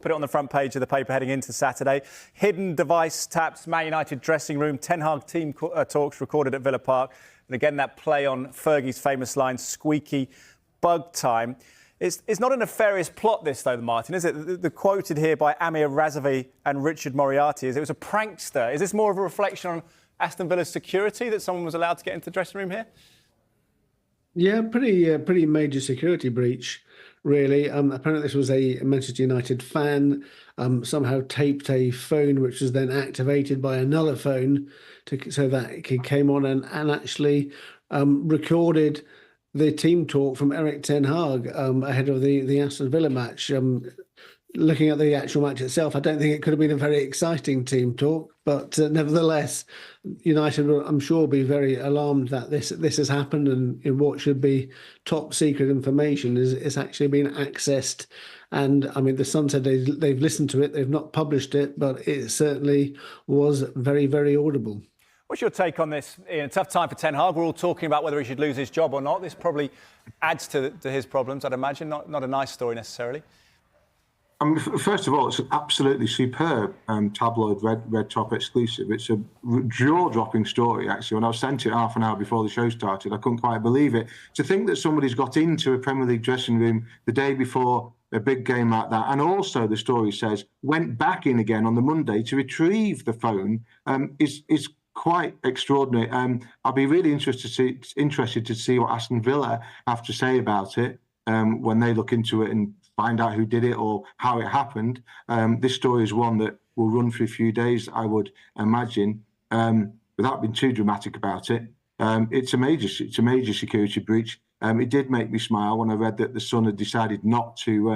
Put it on the front page of the paper heading into Saturday. Hidden device taps Man United dressing room. Ten Hag team talks recorded at Villa Park. And again, that play on Fergie's famous line, squeaky bug time. It's not a nefarious plot, this, though, Martin, is it? The quoted here by Amir Razavi and Richard Moriarty is it was a prankster. Is this more of a reflection on Aston Villa's security that someone was allowed to get into the dressing room here? Yeah, pretty major security breach, really. Apparently this was a Manchester United fan, somehow taped a phone which was then activated by another phone so that it came on and actually recorded the team talk from Erik Ten Hag ahead of the Aston Villa match. Looking at the actual match itself, I don't think it could have been a very exciting team talk, but nevertheless, United will, I'm sure, be very alarmed that this has happened, and what should be top secret information is actually being accessed. And I mean, the Sun said they've listened to it, they've not published it, but it certainly was very, very audible. What's your take on this? In a tough time for Ten Hag, we're all talking about whether he should lose his job or not. This probably adds to his problems, I'd imagine. Not a nice story necessarily. First of all, it's an absolutely superb tabloid red top exclusive. It's a jaw-dropping story, actually. When I was sent it half an hour before the show started, I couldn't quite believe it. To think that somebody's got into a Premier League dressing room the day before a big game like that, and also the story says went back in again on the Monday to retrieve the phone, is quite extraordinary. I'll be really interested to see what Aston Villa have to say about it when they look into it and find out who did it or how it happened. This story is one that will run for a few days, I would imagine, without being too dramatic about it. It's a major security breach. It did make me smile when I read that the Sun had decided not to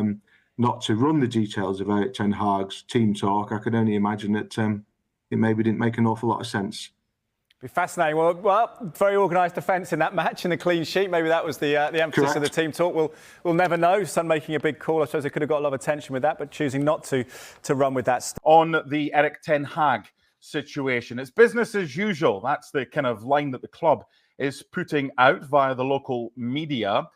run the details of Erik Ten Hag's team talk. I could only imagine that it maybe didn't make an awful lot of sense. Be fascinating. Well, very organised defence in that match and a clean sheet. Maybe that was the emphasis Correct. of the team talk. We'll never know. Sun making a big call. I suppose they could have got a lot of attention with that, but choosing not to run with that. On the Erik Ten Hag situation, it's business as usual. That's the kind of line that the club is putting out via the local media.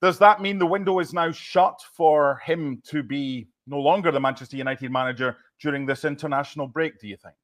Does that mean the window is now shut for him to be no longer the Manchester United manager during this international break, do you think?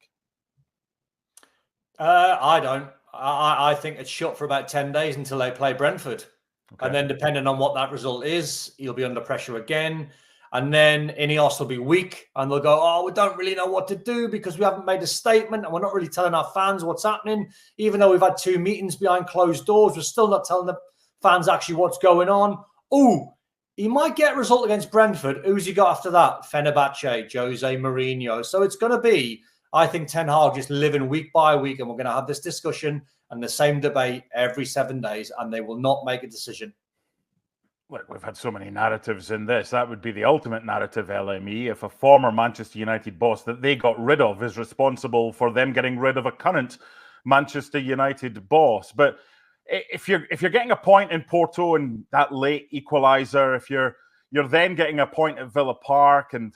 I don't. I think it's shut for about 10 days until they play Brentford. Okay. And then depending on what that result is, he'll be under pressure again. And then Ineos will be weak and they'll go, oh, we don't really know what to do because we haven't made a statement and we're not really telling our fans what's happening. Even though we've had 2 meetings behind closed doors, we're still not telling the fans actually what's going on. Oh, he might get a result against Brentford. Who's he got after that? Fenerbahçe, José Mourinho. So it's going to be, I think, Ten Hag just living week by week, and we're going to have this discussion and the same debate every 7 days, and they will not make a decision. Look, we've had so many narratives in this. That would be the ultimate narrative, LME, if a former Manchester United boss that they got rid of is responsible for them getting rid of a current Manchester United boss. But if you're getting a point in Porto and that late equaliser, if you're then getting a point at Villa Park, and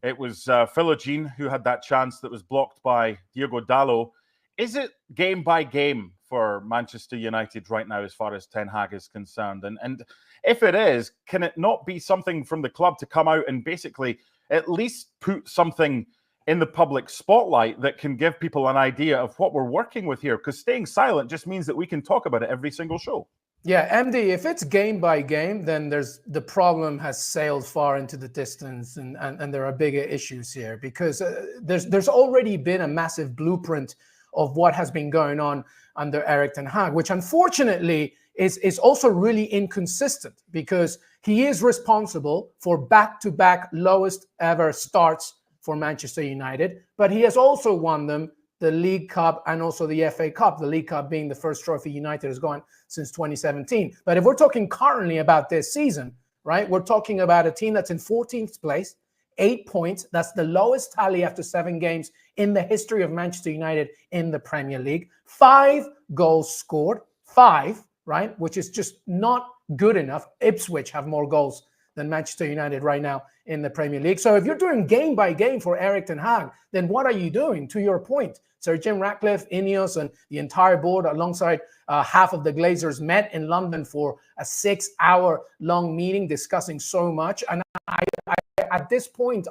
it was Philogene who had that chance that was blocked by Diogo Dalot, is it game by game for Manchester United right now as far as Ten Hag is concerned? And if it is, can it not be something from the club to come out and basically at least put something in the public spotlight that can give people an idea of what we're working with here? Because staying silent just means that we can talk about it every single show. Yeah, MD, if it's game by game, then the problem has sailed far into the distance, and there are bigger issues here because there's already been a massive blueprint of what has been going on under Erik Ten Hag, which unfortunately is also really inconsistent because he is responsible for back-to-back lowest ever starts for Manchester United, but he has also won them the League Cup and also the FA Cup, the League Cup being the first trophy United has gone since 2017. But if we're talking currently about this season, right, we're talking about a team that's in 14th place, 8 points. That's the lowest tally after 7 games in the history of Manchester United in the Premier League. 5 goals scored, 5, right, which is just not good enough. Ipswich have more goals than Manchester United right now in the Premier League. So if you're doing game by game for Erik Ten Hag, then what are you doing? To your point, Sir Jim Ratcliffe, Ineos, and the entire board alongside half of the Glazers met in London for a 6-hour long meeting discussing so much. And I at this point,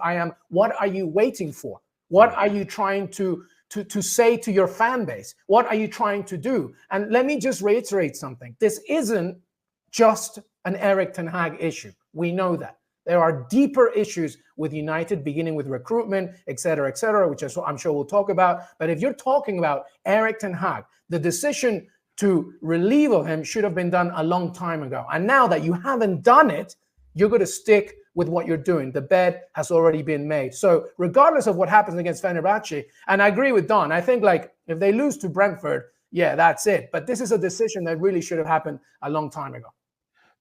what are you waiting for? What are you trying to say to your fan base? What are you trying to do? And let me just reiterate something. This isn't just an Erik ten Hag issue. We know that. There are deeper issues with United, beginning with recruitment, et cetera, which I'm sure we'll talk about. But if you're talking about Erik ten Hag, the decision to relieve of him should have been done a long time ago. And now that you haven't done it, you're going to stick with what you're doing. The bed has already been made. So regardless of what happens against Fenerbahçe, and I agree with Don, I think like if they lose to Brentford, yeah, that's it. But this is a decision that really should have happened a long time ago.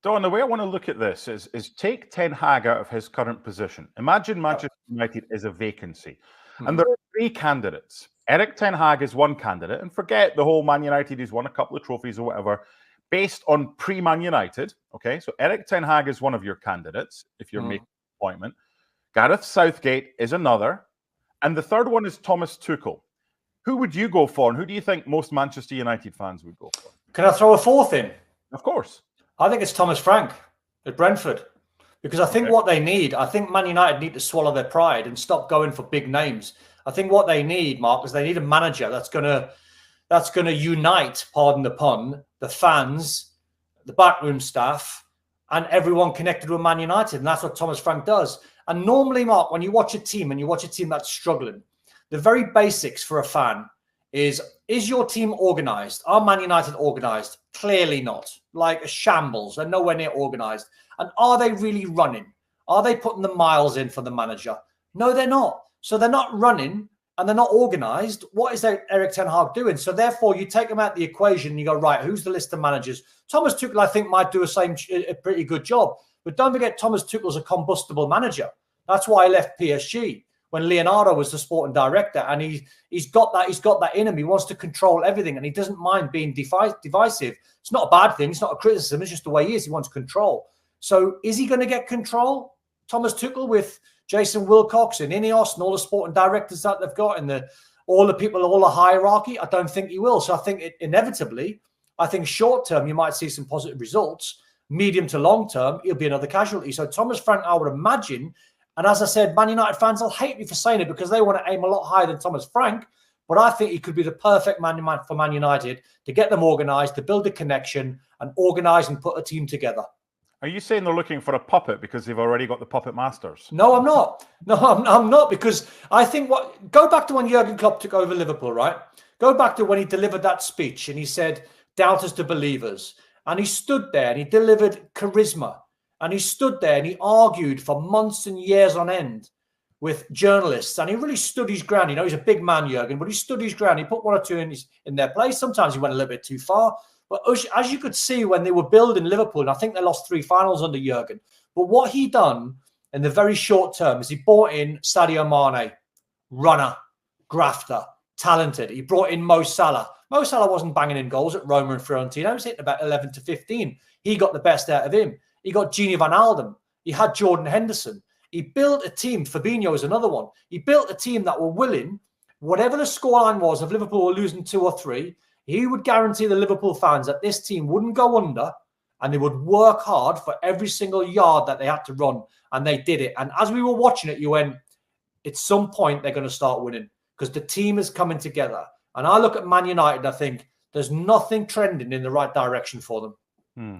Don, the way I want to look at this is take Ten Hag out of his current position. Imagine Manchester United is a vacancy. And there are 3 candidates. Erik ten Hag is one candidate. And forget the whole Man United, he's won a couple of trophies or whatever, based on pre-Man United. Okay, so Erik ten Hag is one of your candidates, if you're making an appointment. Gareth Southgate is another. And the third one is Thomas Tuchel. Who would you go for? And who do you think most Manchester United fans would go for? Can I throw a fourth in? Of course. I think it's Thomas Frank at Brentford, because I think what they need, I think Man United need to swallow their pride and stop going for big names. I think what they need, Mark, is they need a manager that's gonna unite, pardon the pun, the fans, the backroom staff, and everyone connected with Man United, and that's what Thomas Frank does. And normally, Mark, when you watch a team and you watch a team that's struggling, the very basics for a fan is your team organised? Are Man United organised? Clearly not. Like a shambles. They're nowhere near organised. And are they really running? Are they putting the miles in for the manager? No, they're not. So they're not running and they're not organised. What is Erik ten Hag doing? So therefore, you take them out of the equation and you go, right, who's the list of managers? Thomas Tuchel, I think, might do a pretty good job. But don't forget, Thomas Tuchel's a combustible manager. That's why he left PSG when Leonardo was the sporting director, and he's got that in him. He wants to control everything, and he doesn't mind being divisive. It's not a bad thing. It's not a criticism. It's just the way he is. He wants control. So is he going to get control? Thomas Tuchel with Jason Wilcox and Ineos and all the sporting directors that they've got and all the people, all the hierarchy? I don't think he will. So I think inevitably, I think short term, you might see some positive results. Medium to long term, he'll be another casualty. So Thomas Frank, I would imagine. And as I said, Man United fans will hate me for saying it because they want to aim a lot higher than Thomas Frank. But I think he could be the perfect man for Man United to get them organised, to build a connection and organise and put a team together. Are you saying they're looking for a puppet because they've already got the puppet masters? No, I'm not. No, I'm not, because I think go back to when Jurgen Klopp took over Liverpool, right? Go back to when he delivered that speech and he said, doubters to believers. And he stood there and he delivered charisma. And he stood there and he argued for months and years on end with journalists. And he really stood his ground. You know, he's a big man, Jurgen, but he stood his ground. He put one or two in their place. Sometimes he went a little bit too far. But as you could see when they were building Liverpool, and I think they lost 3 finals under Jurgen. But what he done in the very short term is he brought in Sadio Mane, runner, grafter, talented. He brought in Mo Salah. Mo Salah wasn't banging in goals at Roma and Fiorentina. He was hitting about 11 to 15. He got the best out of him. He got Gini Van Alden. He had Jordan Henderson. He built a team. Fabinho is another one. He built a team that were willing, whatever the scoreline was, if Liverpool were losing 2 or 3, he would guarantee the Liverpool fans that this team wouldn't go under and they would work hard for every single yard that they had to run. And they did it. And as we were watching it, you went, at some point, they're going to start winning because the team is coming together. And I look at Man United, I think there's nothing trending in the right direction for them.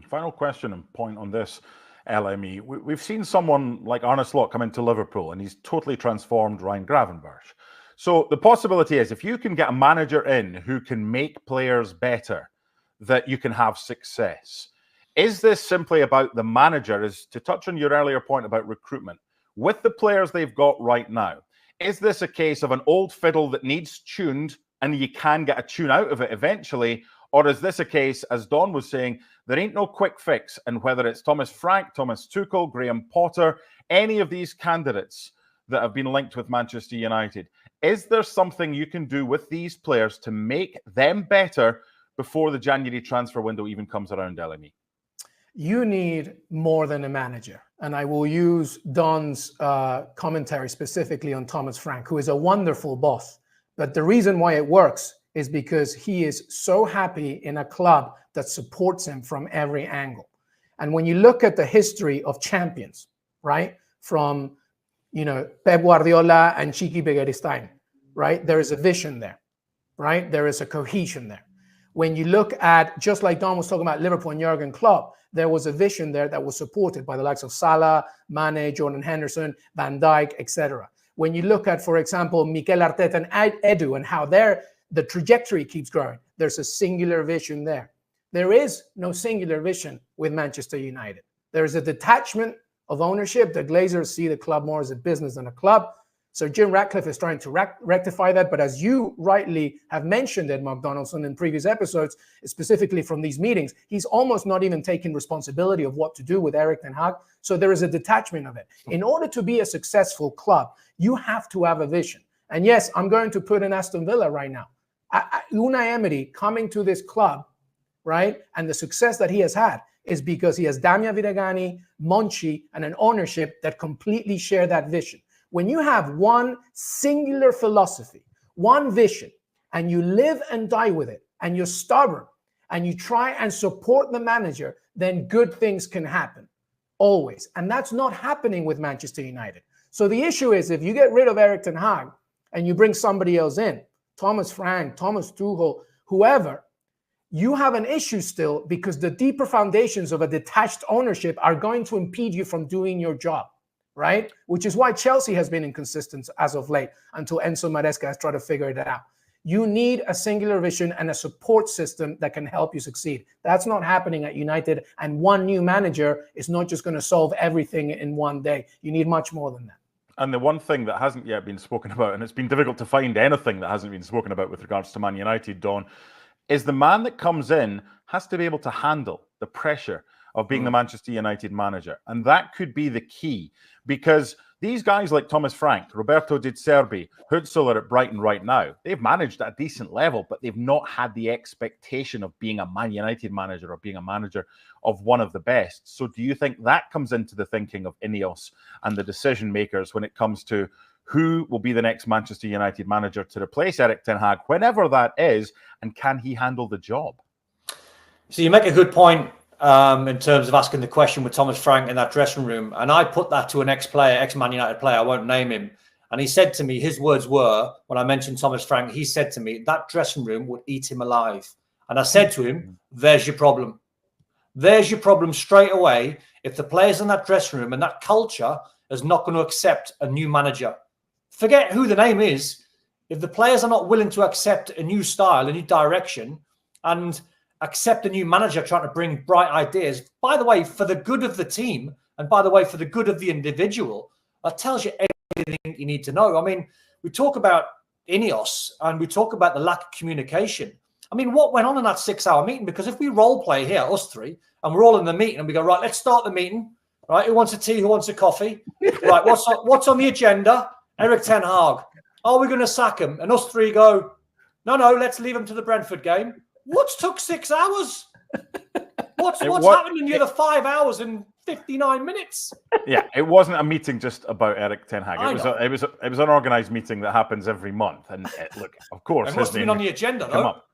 Final question and point on this, LME. We've seen someone like Arne Slot come into Liverpool and he's totally transformed Ryan Gravenberch. So the possibility is if you can get a manager in who can make players better, that you can have success. Is this simply about the manager? Is to touch on your earlier point about recruitment, with the players they've got right now, is this a case of an old fiddle that needs tuned and you can get a tune out of it eventually? Or is this a case, as Don was saying, there ain't no quick fix, and whether it's Thomas Frank, Thomas Tuchel, Graham Potter, any of these candidates that have been linked with Manchester United, is there something you can do with these players to make them better before the January transfer window even comes around, LME? You need more than a manager. And I will use Don's commentary specifically on Thomas Frank, who is a wonderful boss. But the reason why it works is because he is so happy in a club that supports him from every angle. And when you look at the history of champions, right, from Pep Guardiola and Chiqui Begiristain, right? There is a vision there, right? There is a cohesion there. When you look at, just like Don was talking about Liverpool and Jurgen Klopp, there was a vision there that was supported by the likes of Salah, Mane, Jordan Henderson, Van Dijk, etc. When you look at, for example, Mikel Arteta and Edu and how the trajectory keeps growing, there's a singular vision there. There is no singular vision with Manchester United. There is a detachment of ownership. The Glazers see the club more as a business than a club. So Jim Ratcliffe is trying to rectify that. But as you rightly have mentioned, Ed Mark Donaldson, in previous episodes, specifically from these meetings, he's almost not even taking responsibility of what to do with Erik Ten Hag. So there is a detachment of it. In order to be a successful club, you have to have a vision. And yes, I'm going to put in Aston Villa right now. Unai Emery coming to this club, right, and the success that he has had is because he has Damia Viragani, Monchi, and an ownership that completely share that vision. When you have one singular philosophy, one vision, and you live and die with it, and you're stubborn, and you try and support the manager, then good things can happen, always. And that's not happening with Manchester United. So the issue is, if you get rid of Erik Ten Hag and you bring somebody else in, Thomas Frank, Thomas Tuchel, whoever, you have an issue still, because the deeper foundations of a detached ownership are going to impede you from doing your job, right? Which is why Chelsea has been inconsistent as of late, until Enzo Maresca has tried to figure it out. You need a singular vision and a support system that can help you succeed. That's not happening at United, and one new manager is not just going to solve everything in one day. You need much more than that. And the one thing that hasn't yet been spoken about, and it's been difficult to find anything that hasn't been spoken about with regards to Man United, Don, is the man that comes in has to be able to handle the pressure of being the Manchester United manager. And that could be the key, because these guys like Thomas Frank, Roberto Di Serbi, Hutzler are at Brighton right now. They've managed at a decent level, but they've not had the expectation of being a Man United manager or being a manager of one of the best. So do you think that comes into the thinking of Ineos and the decision makers when it comes to who will be the next Manchester United manager to replace Erik Ten Hag, whenever that is, and can he handle the job? So you make a good point in terms of asking the question with Thomas Frank in that dressing room. And I put that to an ex-player, ex-Man United player, I won't name him. And he said to me, his words were, when I mentioned Thomas Frank, he said to me, that dressing room would eat him alive. And I said to him, there's your problem. There's your problem straight away. If the players in that dressing room and that culture is not going to accept a new manager, forget who the name is. If the players are not willing to accept a new style, a new direction, and accept a new manager trying to bring bright ideas, by the way, for the good of the team, and by the way, for the good of the individual, that tells you everything you need to know. I mean, we talk about Ineos and we talk about the lack of communication. I mean, what went on in that 6-hour meeting? Because if we role play here, us three, and we're all in the meeting and we go, right, let's start the meeting. Right, who wants a tea? Who wants a coffee? Right, what's on the agenda? Erik Ten Hag. Are we going to sack him? And us three go, no, let's leave him to the Brentford game. What's took 6 hours? What's happened in the other 5 hours and 59 minutes? Yeah, it wasn't a meeting just about Erik Ten Hag. It was an organised meeting that happens every month. And look, of course, it must have been on the agenda, though. Up.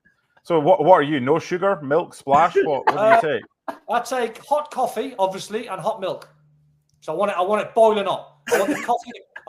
So what are you? No sugar, milk, splash? What do you take? I take hot coffee, obviously, and hot milk. So I want it boiling hot. I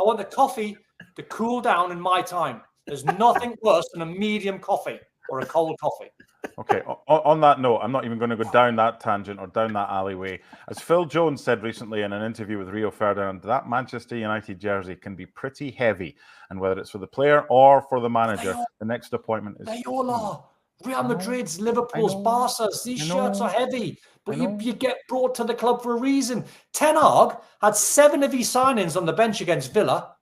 want the coffee to cool down in my time. There's nothing worse than a medium coffee or a cold coffee. Okay, on that note, I'm not even going to go down that tangent or down that alleyway. As Phil Jones said recently in an interview with Rio Ferdinand, that Manchester United jersey can be pretty heavy. And whether it's for the player or for the manager, the next appointment is... They all are. Real Madrid's, Liverpool's, Barca's, these shirts are heavy. But you get brought to the club for a reason. Ten Hag had 7 of his signings on the bench against Villa.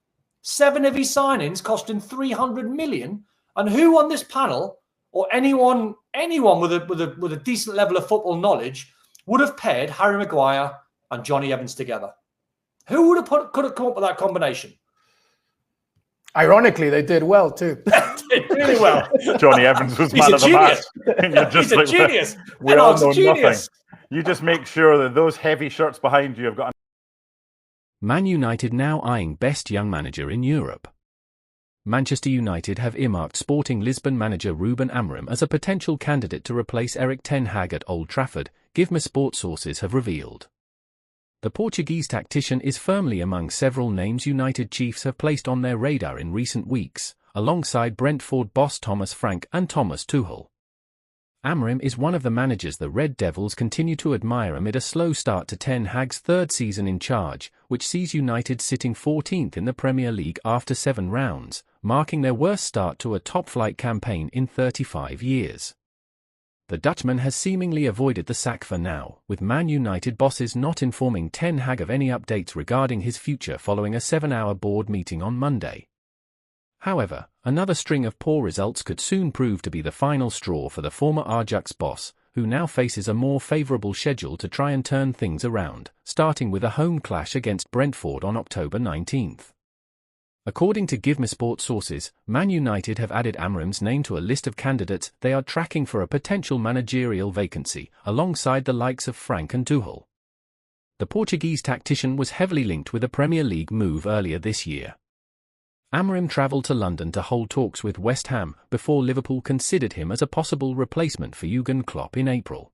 7 of his signings costing 300 million. And who on this panel, or anyone with a decent level of football knowledge, would have paired Harry Maguire and Johnny Evans together? Who could have come up with that combination? Ironically, they did well too. Did really well. Johnny Evans was man of the match. He's a genius. We all know nothing. You just make sure that those heavy shirts behind you have got. Man United now eyeing best young manager in Europe. Manchester United have earmarked Sporting Lisbon manager Ruben Amorim as a potential candidate to replace Erik Ten Hag at Old Trafford, GIVMA Sport sources have revealed. The Portuguese tactician is firmly among several names United chiefs have placed on their radar in recent weeks, alongside Brentford boss Thomas Frank and Thomas Tuchel. Amorim is one of the managers the Red Devils continue to admire amid a slow start to Ten Hag's third season in charge, which sees United sitting 14th in the Premier League after 7 rounds, marking their worst start to a top-flight campaign in 35 years. The Dutchman has seemingly avoided the sack for now, with Man United bosses not informing Ten Hag of any updates regarding his future following a 7-hour board meeting on Monday. However, another string of poor results could soon prove to be the final straw for the former Ajax boss, who now faces a more favourable schedule to try and turn things around, starting with a home clash against Brentford on October 19th. According to GiveMeSport sources, Man United have added Amorim's name to a list of candidates they are tracking for a potential managerial vacancy, alongside the likes of Frank and Tuchel. The Portuguese tactician was heavily linked with a Premier League move earlier this year. Amorim travelled to London to hold talks with West Ham before Liverpool considered him as a possible replacement for Jurgen Klopp in April.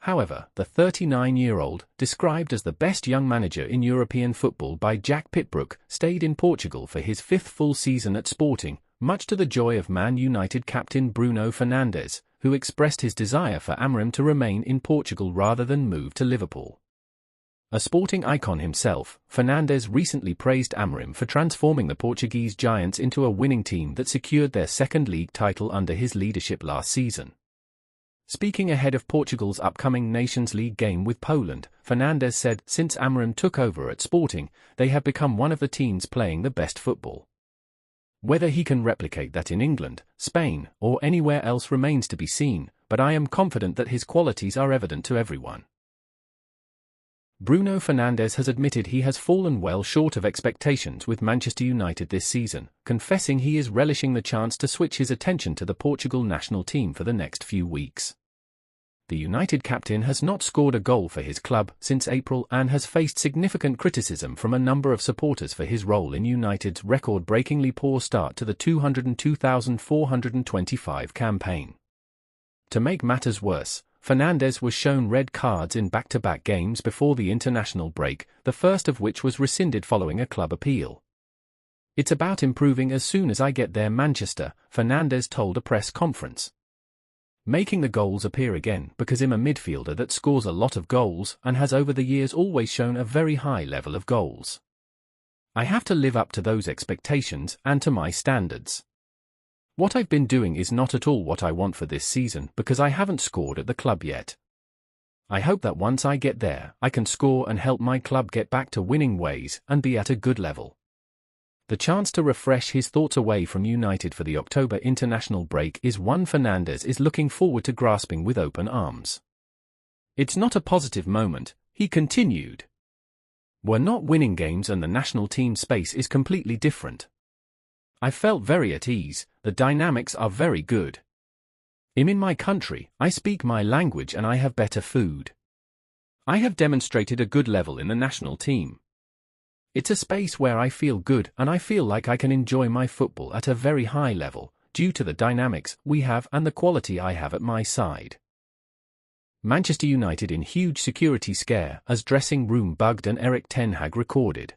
However, the 39-year-old, described as the best young manager in European football by Jack Pitbrook, stayed in Portugal for his 5th full season at Sporting, much to the joy of Man United captain Bruno Fernandes, who expressed his desire for Amorim to remain in Portugal rather than move to Liverpool. A Sporting icon himself, Fernandes recently praised Amorim for transforming the Portuguese giants into a winning team that secured their second league title under his leadership last season. Speaking ahead of Portugal's upcoming Nations League game with Poland, Fernandes said, since Amorim took over at Sporting, they have become one of the teams playing the best football. Whether he can replicate that in England, Spain, or anywhere else remains to be seen, but I am confident that his qualities are evident to everyone. Bruno Fernandes has admitted he has fallen well short of expectations with Manchester United this season, confessing he is relishing the chance to switch his attention to the Portugal national team for the next few weeks. The United captain has not scored a goal for his club since April and has faced significant criticism from a number of supporters for his role in United's record-breakingly poor start to the 202,425 campaign. To make matters worse, Fernandes was shown red cards in back-to-back games before the international break, the first of which was rescinded following a club appeal. "It's about improving as soon as I get there, Manchester," Fernandes told a press conference. Making the goals appear again because I'm a midfielder that scores a lot of goals and has over the years always shown a very high level of goals. I have to live up to those expectations and to my standards. What I've been doing is not at all what I want for this season because I haven't scored at the club yet. I hope that once I get there, I can score and help my club get back to winning ways and be at a good level. The chance to refresh his thoughts away from United for the October international break is one Fernandes is looking forward to grasping with open arms. "It's not a positive moment," he continued. "We're not winning games and the national team space is completely different. I felt very at ease, the dynamics are very good. I'm in my country, I speak my language and I have better food. I have demonstrated a good level in the national team. It's a space where I feel good and I feel like I can enjoy my football at a very high level, due to the dynamics we have and the quality I have at my side." Manchester United in huge security scare as dressing room bugged and Erik Ten Hag recorded.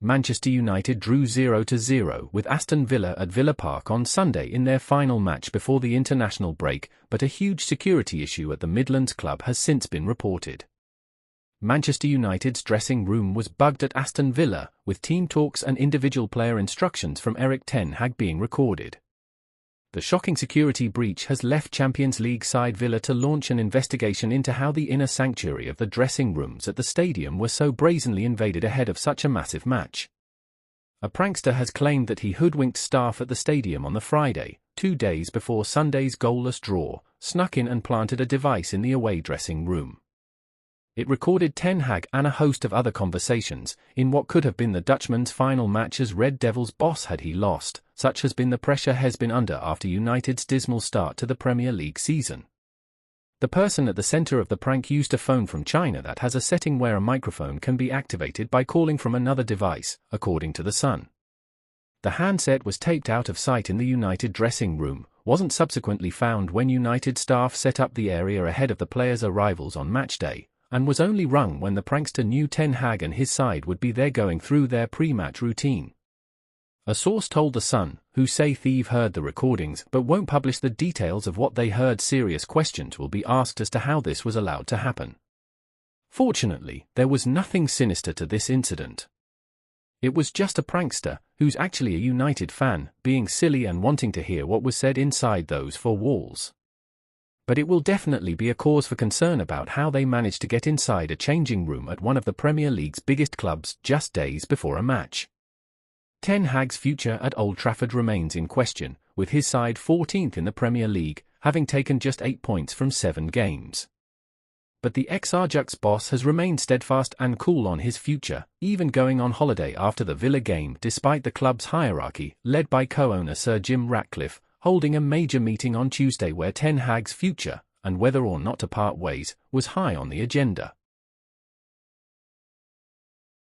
Manchester United drew 0-0 with Aston Villa at Villa Park on Sunday in their final match before the international break, but a huge security issue at the Midlands club has since been reported. Manchester United's dressing room was bugged at Aston Villa, with team talks and individual player instructions from Erik Ten Hag being recorded. The shocking security breach has left Champions League side Villa to launch an investigation into how the inner sanctuary of the dressing rooms at the stadium were so brazenly invaded ahead of such a massive match. A prankster has claimed that he hoodwinked staff at the stadium on the Friday, 2 days before Sunday's goalless draw, snuck in and planted a device in the away dressing room. It recorded Ten Hag and a host of other conversations, in what could have been the Dutchman's final match as Red Devils boss had he lost. Such has been the pressure has been under after United's dismal start to the Premier League season. The person at the centre of the prank used a phone from China that has a setting where a microphone can be activated by calling from another device, according to The Sun. The handset was taped out of sight in the United dressing room, wasn't subsequently found when United staff set up the area ahead of the players' arrivals on match day, and was only rung when the prankster knew Ten Hag and his side would be there going through their pre-match routine. A source told The Sun, who say they've heard the recordings but won't publish the details of what they heard. Serious questions will be asked as to how this was allowed to happen. Fortunately, there was nothing sinister to this incident. It was just a prankster, who's actually a United fan, being silly and wanting to hear what was said inside those four walls. But it will definitely be a cause for concern about how they managed to get inside a changing room at one of the Premier League's biggest clubs just days before a match. Ten Hag's future at Old Trafford remains in question, with his side 14th in the Premier League, having taken just 8 points from 7 games. But the ex-Ajax boss has remained steadfast and cool on his future, even going on holiday after the Villa game despite the club's hierarchy, led by co-owner Sir Jim Ratcliffe, holding a major meeting on Tuesday where Ten Hag's future, and whether or not to part ways, was high on the agenda.